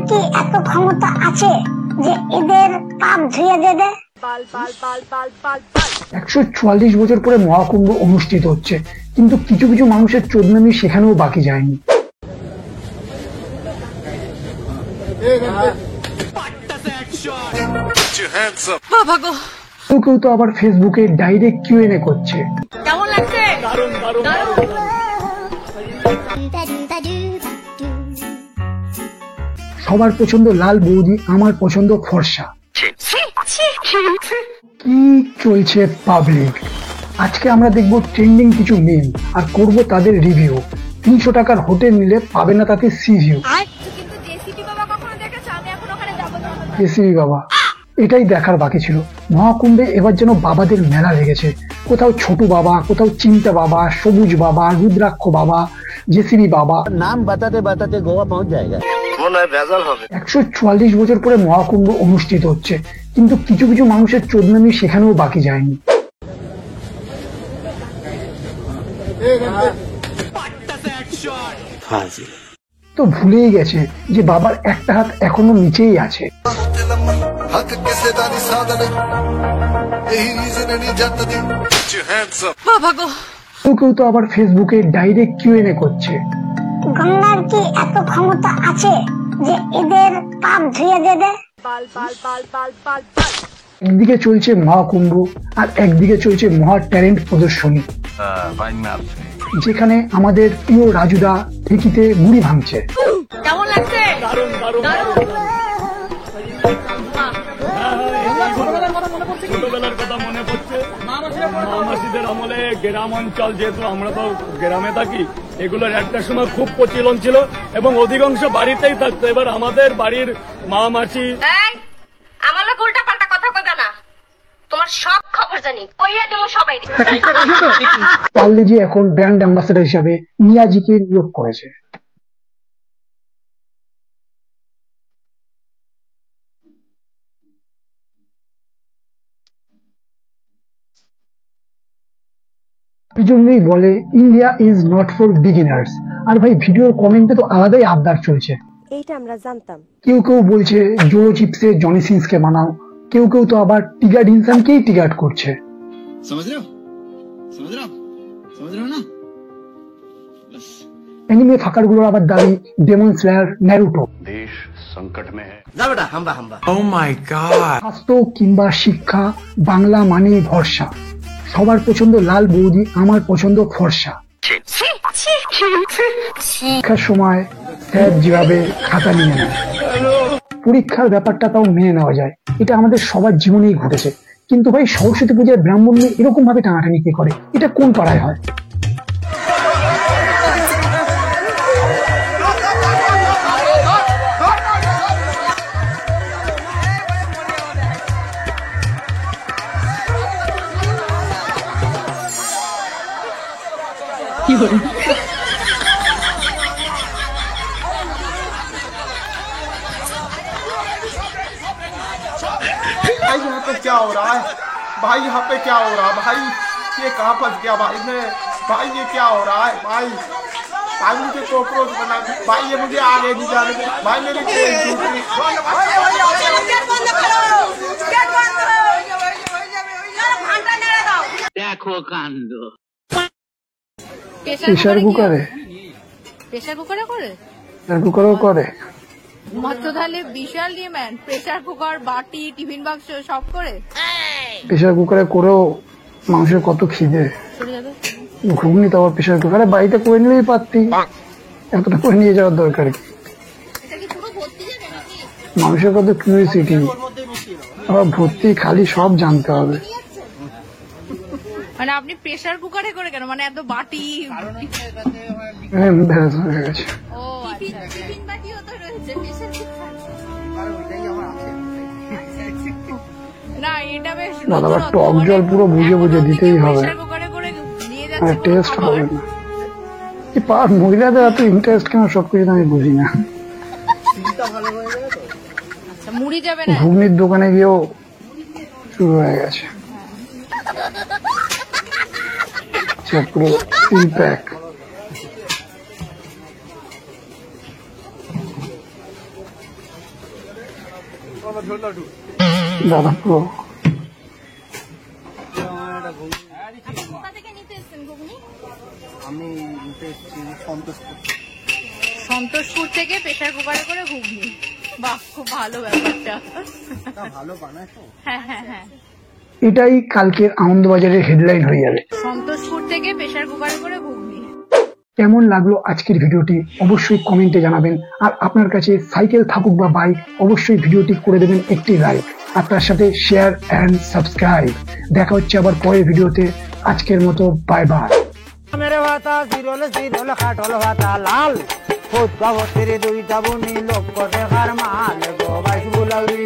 কি এত ক্ষমতা আছে যে এদের পাপ ধুয়ে দেবে? 144 বছর পরে মহাকুম্ভ অনুষ্ঠিত হচ্ছে, কিন্তু কিছু কিছু মানুষের চোদনামি সেখানেও বাকি যায়নি। কেউ তো আবার ফেসবুকে ডাইরেক্ট কিউএনএ করছে। কেমন লাগছে? সবার পছন্দ লাল বৌদি, আমার পছন্দ ফর্সা। কি চলছে পাবলিক? আজকে আমরা দেখবো ট্রেন্ডিং কিছু মিম আর করব তাদের রিভিউ। 300 টাকার হোটেল নিলে পাবে না তাতে সি ভিউ। জেসিবি বাবা, এটাই দেখার বাকি ছিল। মহাকুম্ভে এবার যেন বাবাদের মেলা লেগেছে। কোথাও ছোট বাবা, কোথাও চিন্তা বাবা, সবুজ বাবা, রুদ্রাক্ষ বাবা, জেসিবি বাবা। নাম বাতাতে বাতাতে গোয়া পৌঁছ যায়গা। 144 বছর পরে মহাকুম্ভ অনুষ্ঠিত হচ্ছে, কিন্তু কিছু কিছু মানুষের চোদনামি সেখানেও বাকি যায়নি। তো ভুলেই গেছে যে বাবার একটা হাত এখনো নিচেই আছে। কেউ তো আবার ফেসবুকে ডাইরেক্ট কিউএনএ করছে। গঙ্গার কি এত ক্ষমতা আছে যে এদের পাপ ধুয়ে দেবে? একদিকে চলছে মহাকুম্ভ আর একদিকে চলছে মহা ট্যালেন্ট প্রদর্শনী, যেখানে আমাদের প্রিয় রাজুদা ঠেকিতে মুড়ি ভাঙছে। কেমন লাগছে? ছোটবেলার কথা মনে পড়ছে। মামাসিদের আমলে গ্রাম অঞ্চল, যেহেতু আমরা তো গ্রামে থাকি, এগুলোর একটা সময় খুব প্রচলন ছিল এবং অধিকাংশ বাড়িতেই থাকতো। এবার আমাদের বাড়ির মা মাসি আমার লোক উল্টা পাল্টা কথা কইবে না, তোমার সব খবর জানি, কইয়া দেবো সবাই। পার্লেজি এখন ব্র্যান্ড অ্যাম্বাসেডর হিসাবে মিয়াজিকে নিয়োগ করেছে। এই জন্যই বলে India is not for beginners. আর ভাই, ভিডিওর কমেন্টে তো আলাদাই আবদার চলছে। এইটা আমরা জানতাম। কেউ কেউ বলছে জোরো চিপসে জনি সিন্সকে বানাও, কেউ কেউ তো আবার টিগার্ড ইনসানকেই টিগার্ড করছে। এনিমে ফাকারগুলোর আবার দাবি ডেমন স্লেয়ার নারুটো। দেশ সংকট মে হ্যায়। যা বেটা হাম্বা হাম্বা। ও মাই গড। স্বাস্থ্য কিংবা শিক্ষা, বাংলা মানে ভরসা। সবার পছন্দ লাল বৌদি, আমার পছন্দ ফর্সা। পরীক্ষার সময় স্যার যেভাবে খাতা নিয়ে নেয়, পরীক্ষার ব্যাপারটা তাও মেনে নেওয়া যায়, এটা আমাদের সবার জীবনেই ঘটেছে। কিন্তু ভাই, সরস্বতী পূজায় ব্রাহ্মণ নিয়ে এরকম ভাবে টানাটানি কি করে? এটা কোন পাড়ায় হয়? কি করে? भाई यहाँ पे क्या हो रहा है? भाई यहाँ पे क्या हो रहा है? भाई ये कहाँ फंस गया भाई मैं? भाई ये क्या हो रहा है भाई? भाई मुझे कॉकरोच बना भाई, ये मुझे आगे नहीं जाने दे भाई, मेरी ट्रेन छूट गई। দেখো কাণ্ড। প্রেসার কুকারে করে প্রেসার কুকারও করে। মাত্র তাহলে বিশাল ডিমান্ড, প্রেসার কুকার, বাটি, টিফিন বাক্স সব করে। প্রেসার কুকারে করেও মানুষের কত খিদে। ঘুগনি তো আবার প্রেসার কুকারে বাড়িতে করে নিলেই পারতি, এতটা করে নিয়ে যাওয়ার দরকার কি? মানুষের কত কিউরিওসিটি, আবার ভর্তি খালি সব জানতে হবে। মানে আপনি প্রেসার কুকারে করে কেন? মানে এত বাটি হয়ে গেছে। ও টিফিন বাটিও তো রয়েছে প্রেসার কুকার। না এটা বেশ আবার টক জল পুরো বুঝে বুঝে দিতেই হবে, প্রেসার কুকারে করে নিয়ে যাচ্ছে, টেস্ট হবে না। এই মহিলাদের এত ইন্টারেস্ট কেন সবকিছু আমি বুঝি না। আচ্ছা মুড়ি যাবে না, ঘুগনির দোকানে গিয়েও শুরু হয়ে গেছে পুরো প্যাক। দাদা পুরো কোথা থেকে নিতে এসেছেন ঘুগনি? আমি নিতে এসেছি সন্তোষপুর থেকে প্রেসার কুকারে করে ঘুগনি। বাহ, খুব ভালো ব্যাপারটা। ভালো বানায় তো। হ্যাঁ হ্যাঁ হ্যাঁ, এটাই কালকের আনন্দবাজারের হেডলাইন হয়ে যাবে। সন্তোষপুর থেকে প্রেসার কুকারে করে ঘুগনি। কেমন লাগলো আজকের ভিডিওটি অবশ্যই কমেন্টে জানাবেন। আর আপনার কাছে সাইকেল থাকুক বা বাইক, অবশ্যই ভিডিওটি করে দেবেন একটি লাইক, আর তার সাথে শেয়ার অ্যান্ড সাবস্ক্রাইব। দেখা হচ্ছে আবার পরের ভিডিওতে। আজকের মতো বাই বাই। মেরে ভাতা জিরোলে খাটল ভাতা লাল ফুটকা ভর্তির দুইটা বুনি লোক দেখার মাল গো বাইশ বুলাউরি